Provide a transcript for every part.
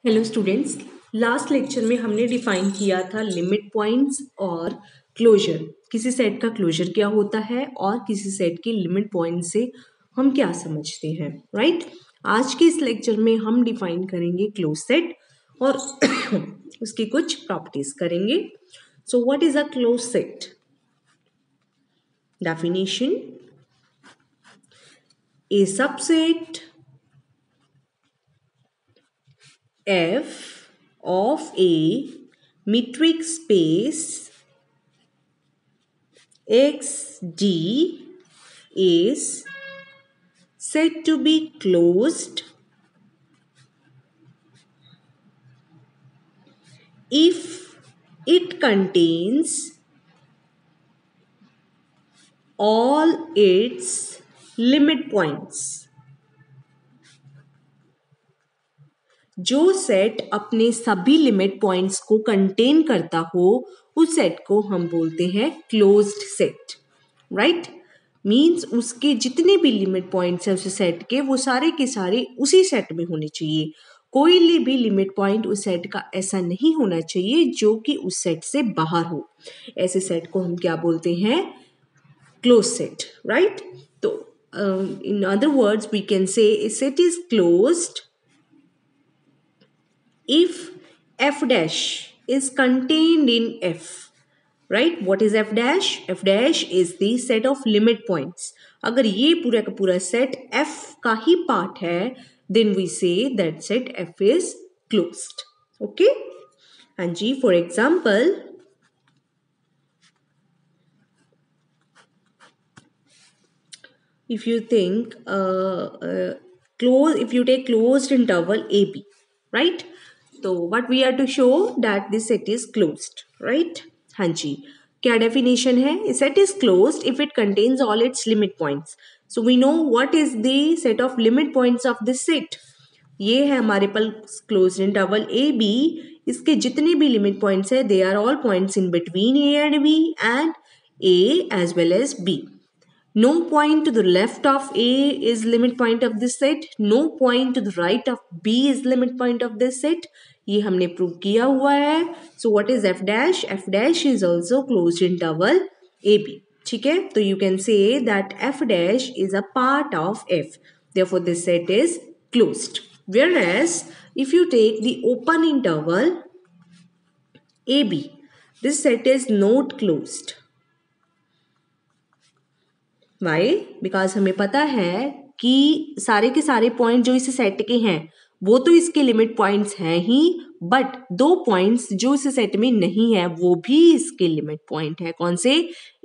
Hello students, last lecture में हमने define किया था लिमिट पॉइंट्स और क्लोजर। किसी सेट का क्लोजर क्या होता है और किसी सेट के लिमिट पॉइंट से हम क्या समझते हैं, राइट। आज के इस लेक्चर में हम डिफाइन करेंगे क्लोज सेट और उसकी कुछ प्रॉपर्टीज करेंगे। सो what is a close set? Definition: A subset F of a metric space XD is said to be closed if it contains all its limit points. जो set अपने सभी limit points को contain करता हो उस set को हम बोलते हैं क्लोज्ड सेट, राइट। मींस उसके जितने भी लिमिट पॉइंट्स हैं उस सेट के, वो सारे के सारे उसी सेट में होने चाहिए। कोई भी लिमिट पॉइंट उस सेट का ऐसा नहीं होना चाहिए जो कि उस सेट से बाहर हो। ऐसे सेट को हम क्या बोलते हैं? Close set, right. तो in other words we can say a set is closed if f dash is contained in f, right? What is f dash? F dash is the set of limit points. अगर ये पूरा का पूरा set f का ही part है, then we say that set f is closed. Okay? हाँ जी, for example, if you think if you take closed interval AB, right? So what we are to show that this set is closed, right? हाँ जी, क्या definition है? A set is closed if it contains all its limit points. So we know what is the set of limit points of this set. ये है हमारे पास closed interval AB. इसके जितने भी limit points है, they are all points in between A and B and A as well as B. No point to the left of A is limit point of this set. No point to the right of B is limit point of this set. ये हमने prove किया हुआ है. So what is f dash? F dash is also closed interval AB. ठीक है, तो you can say that f dash is a part of F. Therefore this set is closed. Whereas if you take the open interval AB, this set is not closed. Why? Because हमें पता है कि सारे के सारे point जो इस set के हैं वो तो इसके लिमिट पॉइंट्स हैं ही, बट दो पॉइंट्स जो इस सेट में नहीं है वो भी इसके लिमिट पॉइंट है। कौन से?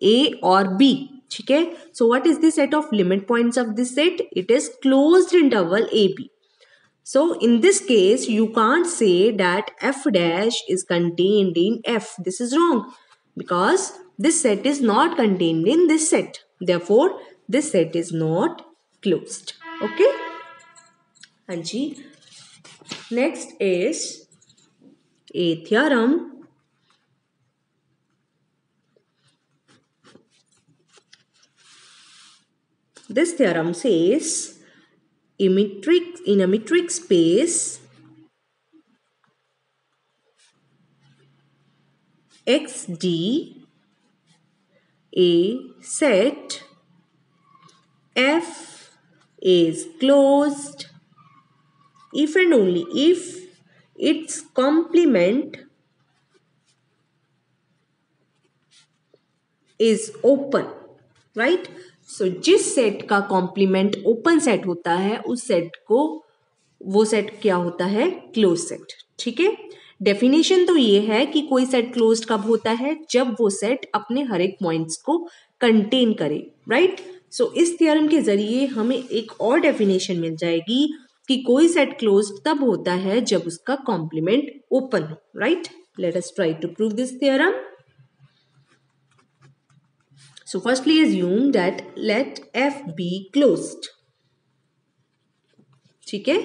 ए और बी। ठीक है, so what is the set of limit points of this set? It is closed interval A B. So in this case you can't say that f dash is contained in F. This is wrong because this set is not contained in this set. Therefore this set is not closed. Okay? हाँ जी. Next is a theorem. This theorem says in a metric space XD, a set F is closed if and only if its complement is open, right? So जिस set का complement open set होता है उस set को, वो set क्या होता है? Close set. ठीक है, डेफिनेशन तो ये है कि कोई सेट क्लोज्ड कब होता है? जब वो सेट अपने हर एक पॉइंट्स को कंटेन करे, राइट. सो इस थ्योरम के जरिए हमें एक और डेफिनेशन मिल जाएगी कि कोई सेट क्लोज्ड तब होता है जब उसका कॉम्प्लीमेंट ओपन हो, right. Let us try to prove this theorem. So firstly assume that let F be closed. ठीक है,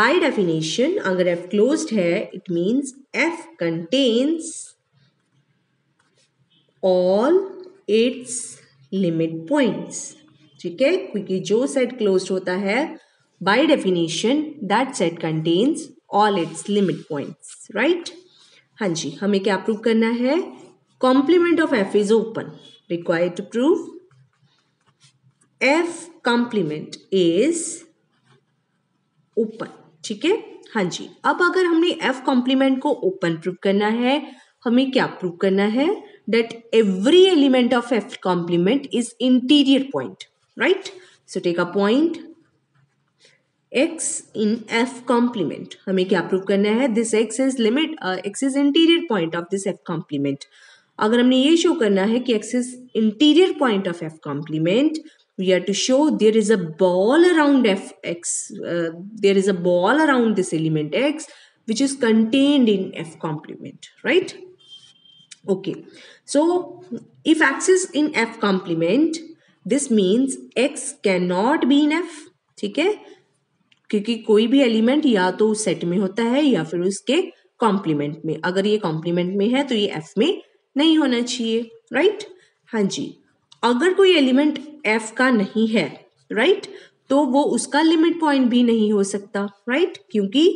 by definition अगर F closed है it means F contains all its limit points. ठीक है, क्योंकि जो सेट क्लोज्ड होता है by definition that set contains all its limit points, right? हाँ जी, हमें क्या प्रूव करना है? Complement of f is open. Required to prove f complement is open. ठीक है, हाँ जी. अब अगर हमने f complement को open प्रूव करना है, हमें क्या प्रूव करना है? That every element of f complement is interior point, right? So take a point x in f complement. हमें क्या प्रूव करना है? This x is limit, x is interior point of this f complement. अगर हमने ये show करना है कि x is interior point of f complement, we have to show there is a ball around fx, there is a ball around this element x which is contained in f complement, right? Okay, so if x is in f complement, this means x cannot be in f. ठीक है, क्योंकि कोई भी element या तो उस set में होता है या फिर उसके कॉम्प्लीमेंट में. अगर ये कॉम्प्लीमेंट में है तो ये एफ में नहीं होना चाहिए, राइट? हाँ जी. अगर कोई एलिमेंट एफ का नहीं है, राइट, तो वो उसका लिमिट पॉइंट भी नहीं हो सकता, राइट? क्योंकि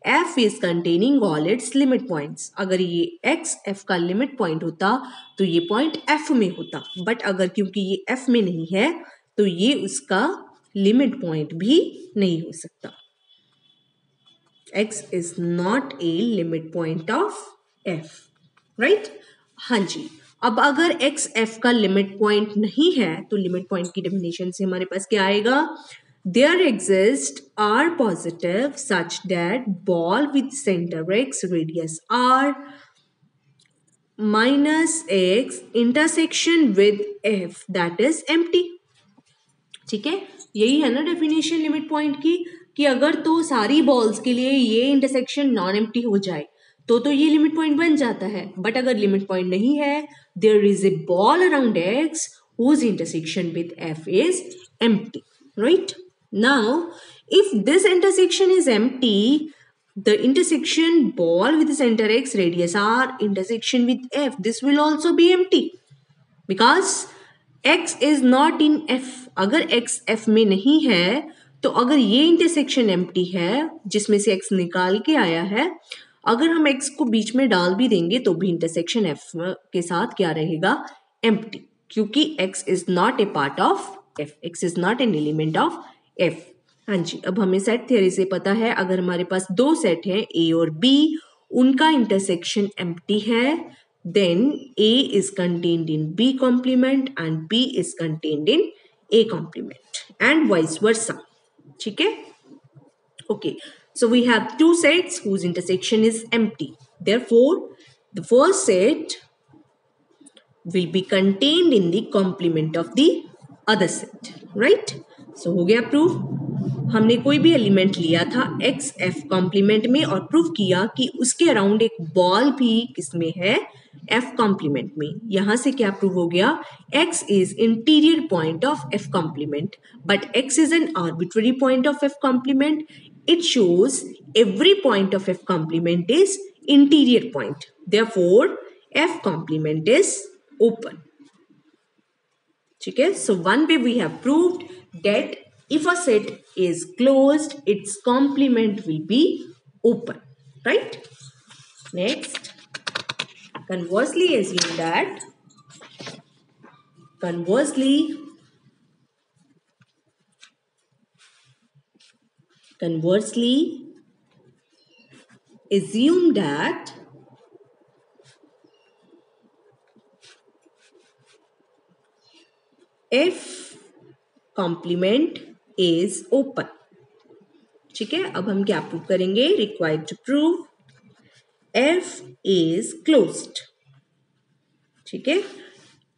F is containing all its limit points. अगर ये एक्स एफ का लिमिट पॉइंट होता तो ये पॉइंट एफ में होता, बट अगर क्योंकि ये एफ में नहीं है तो ये उसका लिमिट पॉइंट भी नहीं हो सकता. x is not a limit point of f, right? हाँ जी. अब अगर x f का लिमिट पॉइंट नहीं है तो लिमिट पॉइंट की डेफिनेशन से हमारे पास क्या आएगा? There exist r positive such that ball with center x, radius r, minus x intersection with f that is empty. ठीक है, यही है ना डेफिनेशन लिमिट पॉइंट की, कि अगर तो सारी बॉल्स के लिए ये इंटरसेक्शन नॉन एम्प्टी हो जाए तो ये लिमिट पॉइंट बन जाता है. बट अगर लिमिट पॉइंट नहीं है, there is a ball around X whose intersection with f is empty, right? Now if this intersection is empty, the intersection ball with the center x, radius r, intersection with f, this will also be empty because x is not in f. अगर x f में नहीं है तो अगर ये intersection empty है जिसमें से x निकाल के आया है, अगर हम x को बीच में डाल भी देंगे तो भी इंटरसेक्शन f के साथ क्या रहेगा? एम्प्टी, क्योंकि x is not a part of f, x is not an element of f. हाँ जी. अब हमें सेट थ्योरी से पता है अगर हमारे पास दो सेट हैं a और b, उनका इंटरसेक्शन एम्प्टी है, then A is contained in B complement and B is contained in A complement and vice versa. ठीक है? Okay. So we have two sets whose intersection is empty. Therefore, the first set will be contained in the complement of the other set. Right? So हो गया proof. हमने कोई भी element लिया था x F complement में और prove किया कि उसके अराउंड एक बॉल भी किसमें है? एफ कॉम्प्लीमेंट में. यहां से क्या प्रूव हो गया? X is interior point of F complement, but X is an arbitrary point of F complement. It shows every point of F complement is interior point. Therefore F complement is open. ठीक है. So one way we have proved that if a set is closed, its complement will be open, right? Next, conversely assume that assume that f complement is open. ठीक है. अब हम क्या prove करेंगे? Required to prove f is closed. ठीक है.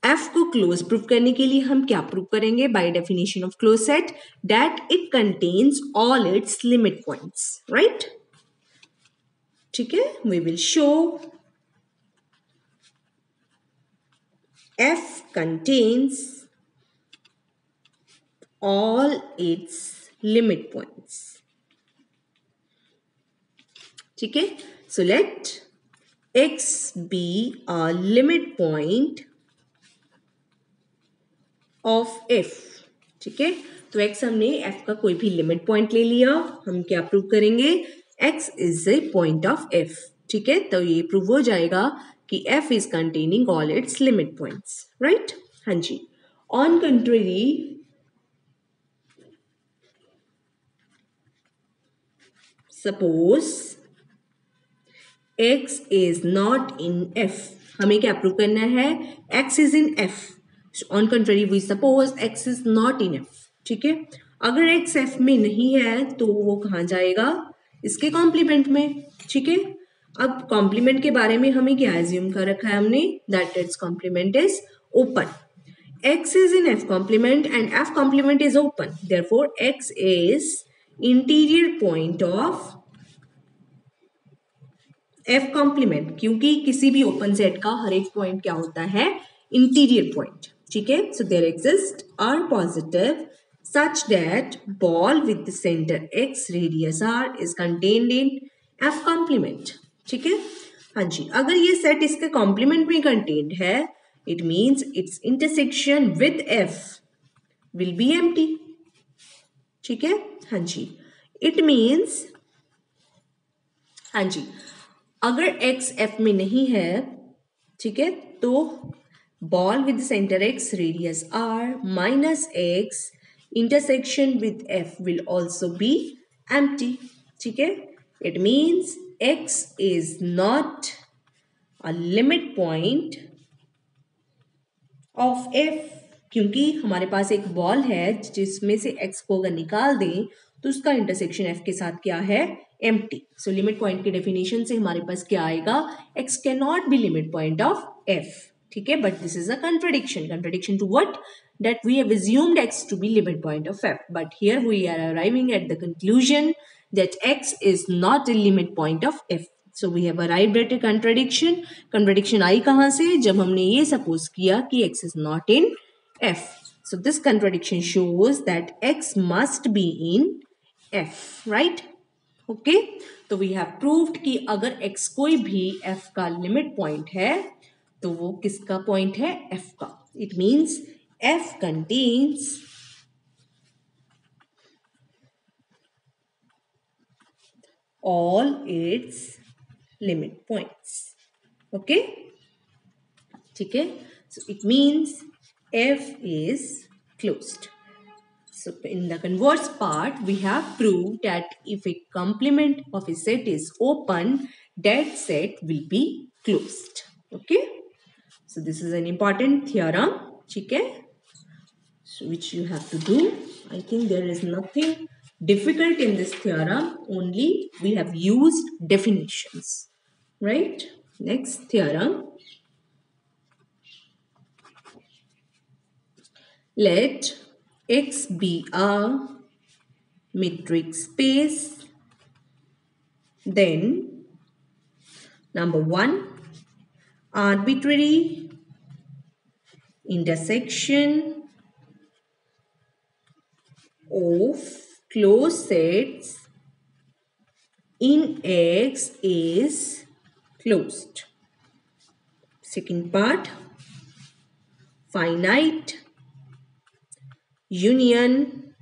f को close prove करने के लिए हम क्या प्रूव करेंगे? By definition of close set that it contains all its limit points, right? ठीक है. We will show f contains all its limit points. ठीक है. So let x be a limit point of f. ठीक है. तो x हमने f का कोई भी लिमिट पॉइंट ले लिया. हम क्या प्रूव करेंगे? x is a point of f। ठीक है, तो ये प्रूव हो जाएगा कि f is containing all its limit points, right. हाँ जी। On contrary suppose x is not in f, हमें क्या प्रूव करना है, x is in f। On contrary we suppose x is not in f। ठीक है, अगर x f में नहीं है तो वो कहाँ जाएगा, इसके कॉम्प्लीमेंट में। ठीक है, अब कॉम्प्लीमेंट के बारे में हमें क्या एज्यूम कर रखा है हमने, that its complement is open. x is in f complement and f complement is open, therefore x is interior point of f complement, क्योंकि किसी भी ओपन सेट का हर एक पॉइंट क्या होता है, इंटीरियर पॉइंट। ठीक है, so there exist R positive such that ball with the center x radius r is contained in f complement। ठीक है, हाँ जी, अगर ये सेट इसके कॉम्प्लीमेंट में कंटेन्ड है, it means it's intersection with f will be empty. ठीक है, हाँ जी, इट मीन्स, हाँ जी, अगर x f में नहीं है, ठीक है, तो ball with centre x radius r minus x intersection with f will also be empty. ठीक है, it means x is not a limit point of f, क्योंकि हमारे पास एक बॉल है जिसमें से x को अगर निकाल दें तो उसका इंटरसेक्शन f के साथ क्या है, एम्प्टी। सो लिमिट पॉइंट की डेफिनेशन से हमारे पास क्या आएगा, x can not be limit point of f। ठीक है, but this is a contradiction to what, that we have assumed x to be limit point of f, but here we are arriving at the conclusion that x is not a limit point of f। So we have arrived at a contradiction आई कहाँ से, जब हमने ये suppose किया कि x is not in f। So this contradiction shows that x must be in f, right? Okay, तो we have proved कि अगर x कोई भी f का लिमिट पॉइंट है तो वो किसका पॉइंट है, f का। It means f contains all its limit points। okay, ठीक है, so it means f is closed। So in the converse part, we have proved that if a complement of a set is open, that set will be closed। Okay, so this is an important theorem, ठीक है, so which you have to do। I think there is nothing difficult in this theorem, only we have used definitions, right? Next theorem, let X be a metric space, then number 1, arbitrary intersection of closed sets in X is closed। Second part, finite union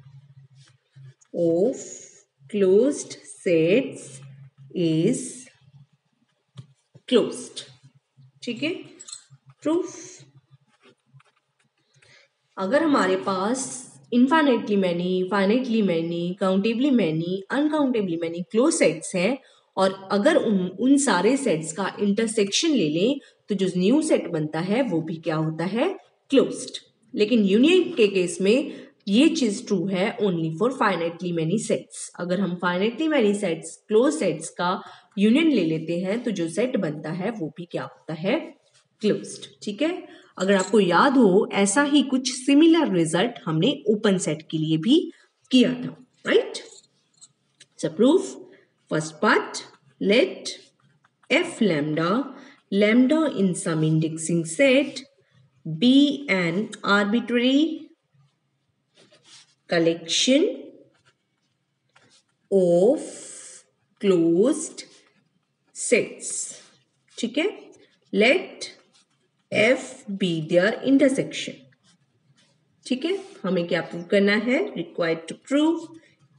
of closed sets is closed। ठीक है, proof, अगर हमारे पास infinitely many, finitely many, countably many, uncountably many close sets हैं और अगर उन सारे सेट्स का इंटरसेक्शन ले लें तो जो न्यू सेट बनता है वो भी क्या होता है, क्लोज्ड। लेकिन यूनियन के केस में ये चीज ट्रू है only for finitely many sets. अगर हम finitely many sets, close sets का यूनियन ले लेते हैं तो जो सेट बनता है वो भी क्या होता है, क्लोज्ड। ठीक है, अगर आपको याद हो ऐसा ही कुछ सिमिलर रिजल्ट हमने ओपन सेट के लिए भी किया था, right. So proof, first part, let f lambda in some indexing set be an arbitrary collection of closed sets। ठीक है, let f be their intersection। ठीक है, हमें क्या प्रूव करना है, required to prove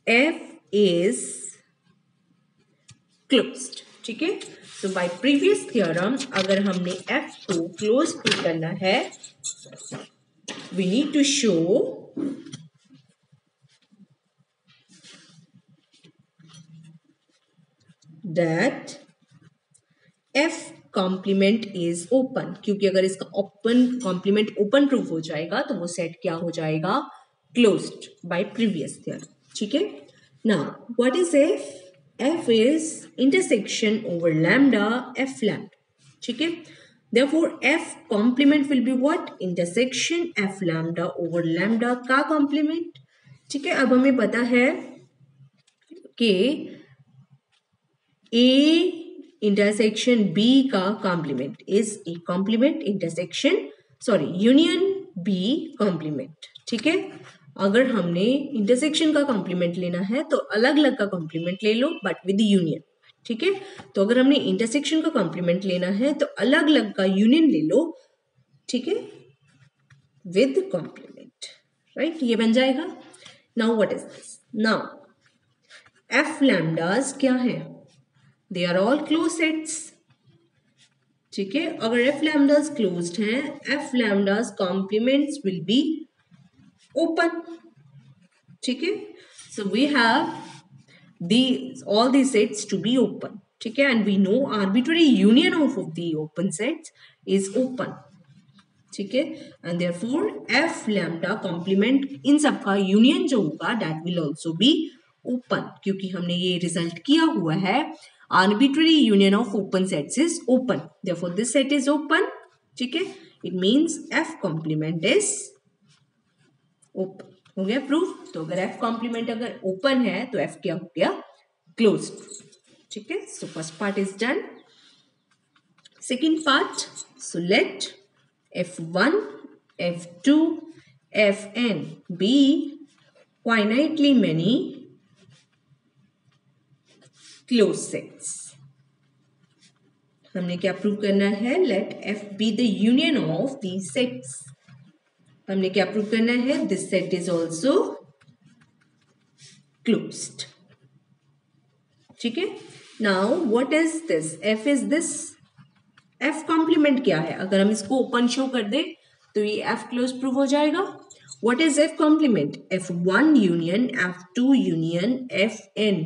f is closed. ठीक है. सो बाय प्रीवियस थ्योरम अगर हमने F को क्लोज प्रूव करना है, we need to show that F complement is open. क्योंकि अगर इसका ओपन कॉम्प्लीमेंट ओपन प्रूफ हो जाएगा तो वो सेट क्या हो जाएगा? Closed bye previous theorem. ठीक है. Now what is F? F is intersection over lambda F lambda. ठीक है. Therefore F complement will be what? Intersection F lambda over lambda का complement. ठीक है. अब हमें पता है कि A intersection B का complement is A complement intersection union B complement. ठीक है. अगर हमने इंटरसेक्शन का कॉम्प्लीमेंट लेना है तो अलग अलग का कॉम्प्लीमेंट ले लो बट विद यूनियन. ठीक है. तो अगर हमने इंटरसेक्शन का कॉम्प्लीमेंट लेना है तो अलग अलग का यूनियन ले लो. ठीक है. With complement. राइट. ये बन जाएगा. Now what is this? Now F lambdas क्या है? They are all close sets. ठीक है. अगर एफ लैम्डास क्लोज्ड है, F lambdas complements will be open. ठीक है. So we have all these sets to be open. ठीक है. And we know arbitrary union of the open sets is open. ठीक है. And therefore F lambda complement इन सबका union जो होगा that will also be open. क्योंकि हमने ये रिजल्ट किया हुआ है arbitrary union of open sets is open. Therefore this set is open. ठीक है. It means F complement is open. हो गया प्रूफ. तो अगर F कॉम्प्लीमेंट अगर ओपन है तो F क्या हो गया? क्लोज्ड. ठीक है. So first part is done. Second part. So let F1, F2, Fn be finitely many closed sets. हमने क्या प्रूव करना है? Let F be the union of these sets. हमने क्या प्रूव करना है? This set is also closed. ठीक है. Now what is this? F is this. F complement क्या है? अगर हम इसको ओपन शो कर दे तो ये F क्लोज प्रूव हो जाएगा. What is F complement? F1 union F2 union Fn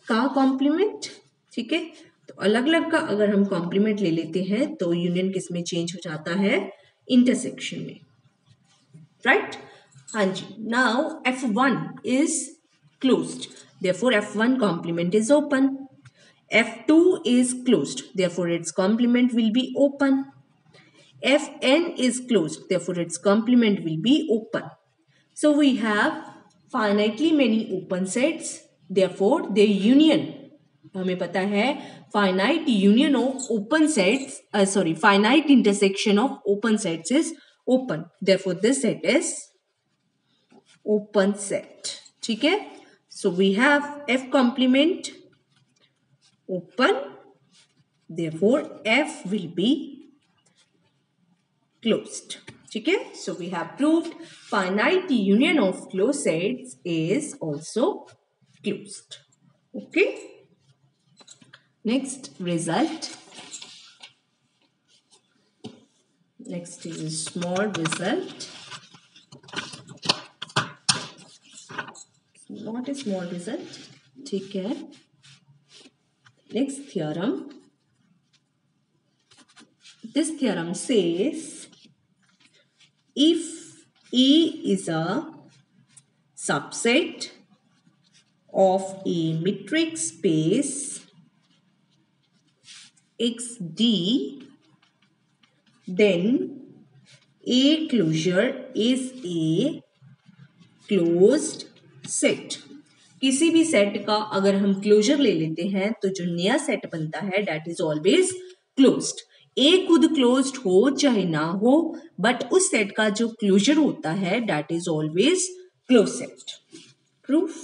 का कॉम्प्लीमेंट. ठीक है. तो अलग अलग का अगर हम कॉम्प्लीमेंट ले लेते हैं तो यूनियन किस में चेंज हो जाता है? इंटरसेक्शन में. Right? हाँ जी. Now F1 is closed. Therefore F1 complement is open. F2 is closed. Therefore its complement will be open. Fn is closed. Therefore its complement will be open. So we have finitely many open sets. Therefore their union, हमें पता है finite union of open sets, finite intersection of open sets is open. Therefore this set is open set. ठीक है. So we have F complement open. Therefore F will be closed. ठीक है. So we have proved finite union of closed sets is also closed. Okay. Next result. Next is small result. Not a small result. ठीक है. Next theorem. This theorem says if A is a subset of a metric space XD, then A closure is a closed set. किसी भी set का अगर हम closure ले लेते हैं तो जो नया सेट बनता है दैट इज ऑलवेज क्लोज्ड. ए खुद क्लोज्ड हो चाहे ना हो बट उस सेट का जो क्लोजर होता है that is always close set. Proof.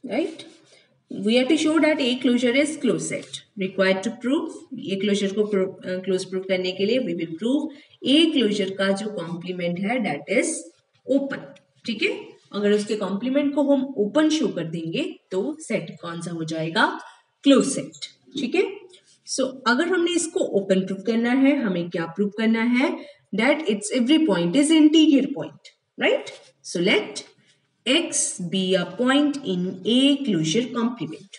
Right. We have to show that A closure is closed set. Required to prove A closure को close proof करने के लिए we will prove A closure का जो complement है that is open. ठीक है. अगर उसके कॉम्प्लीमेंट को हम ओपन शो कर देंगे तो सेट कौन सा हो जाएगा, क्लोज सेट। ठीक है, सो अगर हमने इसको ओपन प्रूव करना है, हमें क्या प्रूव करना है, that it's every point is interior point, right. So let x be a point in A closure complement।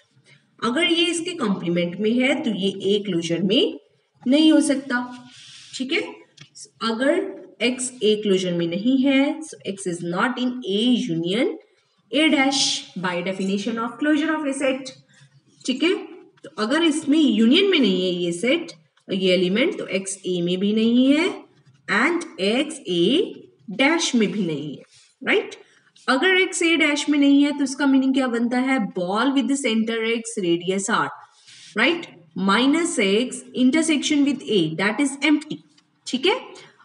अगर ये इसके कॉम्प्लीमेंट में है तो ये A क्लोजर में नहीं हो सकता। ठीक है, अगर x A क्लोजर में नहीं है, so x is not in A union A dash by definition of closure of a set। ठीक है, तो अगर इसमें यूनियन में नहीं है ये सेट, ये एलिमेंट, तो x A में भी नहीं है एंड x A डैश में भी नहीं है, राइट। अगर x A डैश में नहीं है तो इसका मीनिंग क्या बनता है, ball with the centre x radius r, right, minus x intersection with A that is empty. ठीक है,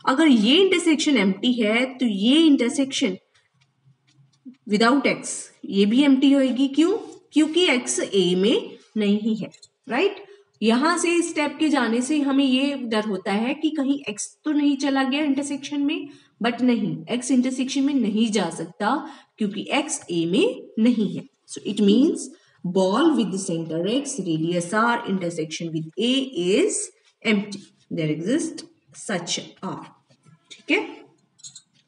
अगर ये इंटरसेक्शन एम्प्टी है तो ये इंटरसेक्शन विदाउट x ये भी एम्प्टी होगी। क्यों, क्योंकि x A में नहीं है, राइट। यहां से स्टेप के जाने से हमें ये डर होता है कि कहीं x तो नहीं चला गया इंटरसेक्शन में, बट नहीं, x इंटरसेक्शन में नहीं जा सकता क्योंकि x A में नहीं है। So it means ball with centre x radius r intersection with A is empty, there exist such r। ठीक है,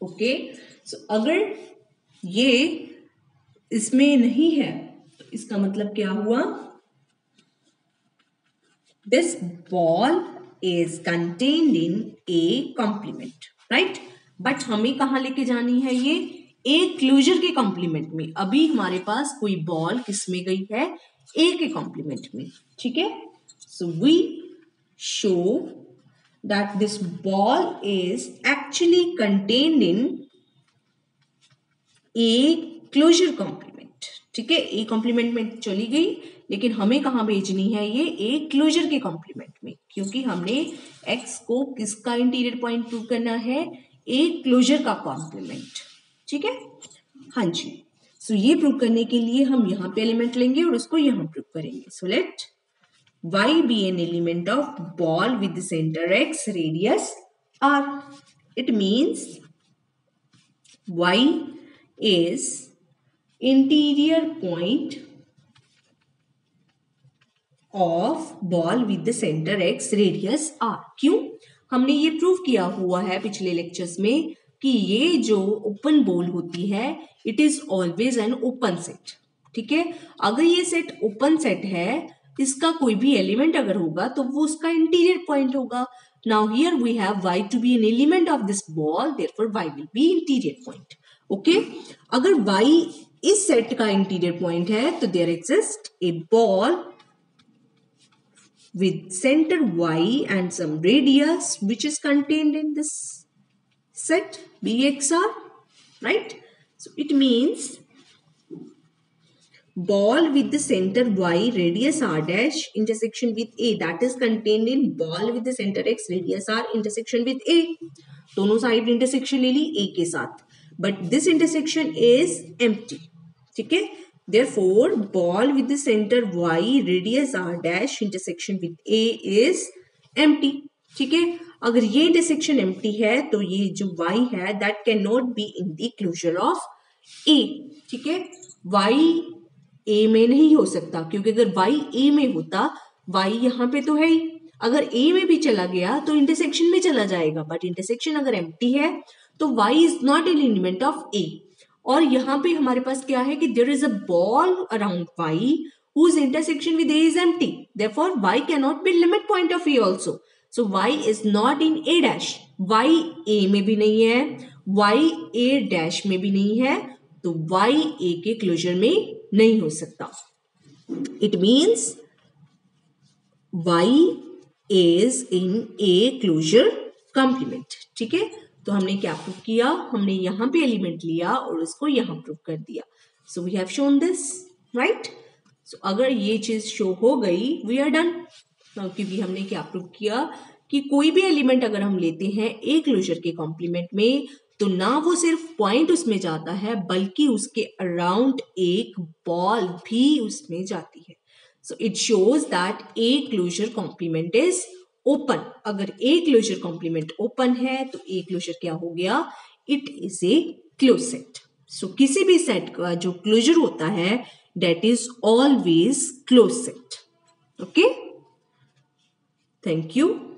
ओके। सो अगर ये इसमें नहीं है तो इसका मतलब क्या हुआ, this ball is contained in A complement, right। But हमें कहाँ लेके जानी है ये, A क्लोजर के कॉम्प्लीमेंट में। अभी हमारे पास कोई बॉल किस में गई है, A के कॉम्प्लीमेंट में। ठीक है, so we show that this ball is actually contained in A closure complement. ठीक है, A कॉम्प्लीमेंट में चली गई, लेकिन हमें कहाँ भेजनी है ये, A क्लोजर के कॉम्प्लीमेंट में, क्योंकि हमने x को किसका इंटीरियर पॉइंट प्रूव करना है, A क्लोजर का कॉम्प्लीमेंट। ठीक है, हाँ जी। सो ये प्रूव करने के लिए हम यहाँ पे एलिमेंट लेंगे और उसको यहाँ प्रूव करेंगे। So let y be an element of ball with the center x radius r। It means y is interior point of ball with the centre x radius r। क्यों, हमने ये प्रूव किया हुआ है पिछले लेक्चर्स में कि ये जो ओपन बॉल होती है it is always an open set. ठीक है, अगर ये सेट ओपन सेट है, इसका कोई भी एलिमेंट अगर होगा तो वो उसका इंटीरियर पॉइंट होगा। Now here we have y to be an element of this ball, therefore y will be interior point. Okay, अगर y इस सेट का इंटीरियर पॉइंट है तो there exist a ball with center y and some radius which is contained in this set bxr, right। So it means ball with the center y radius r dash intersection with A that is contained in ball with the center x radius r intersection with A। दोनों side intersection ले ली A के साथ, but this intersection is empty। ठीक है, therefore ball with the center y radius r dash intersection with A is empty। ठीक है, अगर ये इंटरसेक्शन एम्प्टी है तो ये जो y है that cannot be in the closure of A। ठीक है, y A में नहीं हो सकता, क्योंकि अगर y A में होता, y यहाँ पे तो है ही, अगर A में भी चला गया तो इंटरसेक्शन में चला जाएगा, बट इंटरसेक्शन अगर एम्प्टी है तो y is not an element of A। और यहाँ पे हमारे पास क्या है कि there is a ball around y whose intersection with A is empty, therefore y cannot be limit point of A also। so y is not in A dash, y A में भी नहीं है, y A dash में भी नहीं है, तो y A के क्लोजर में नहीं हो सकता। it means y is in A closure complement। ठीक है, तो हमने क्या प्रूव किया, हमने यहाँ पे एलिमेंट लिया और उसको यहाँ प्रूव कर दिया। So we have shown this, right. So अगर ये चीज शो हो गई वी आर डन, क्योंकि हमने क्या प्रूव किया कि कोई भी एलिमेंट अगर हम लेते हैं ए क्लोजर के कॉम्प्लीमेंट में तो ना वो सिर्फ पॉइंट उसमें जाता है बल्कि उसके अराउंड एक बॉल भी उसमें जाती है। So it shows that A closure complement is open. अगर ए क्लोजर कॉम्प्लीमेंट ओपन है तो ए क्लोजर क्या हो गया, it is a close set. So किसी भी सेट का जो क्लोजर होता है that is always closed set. Okay, thank you.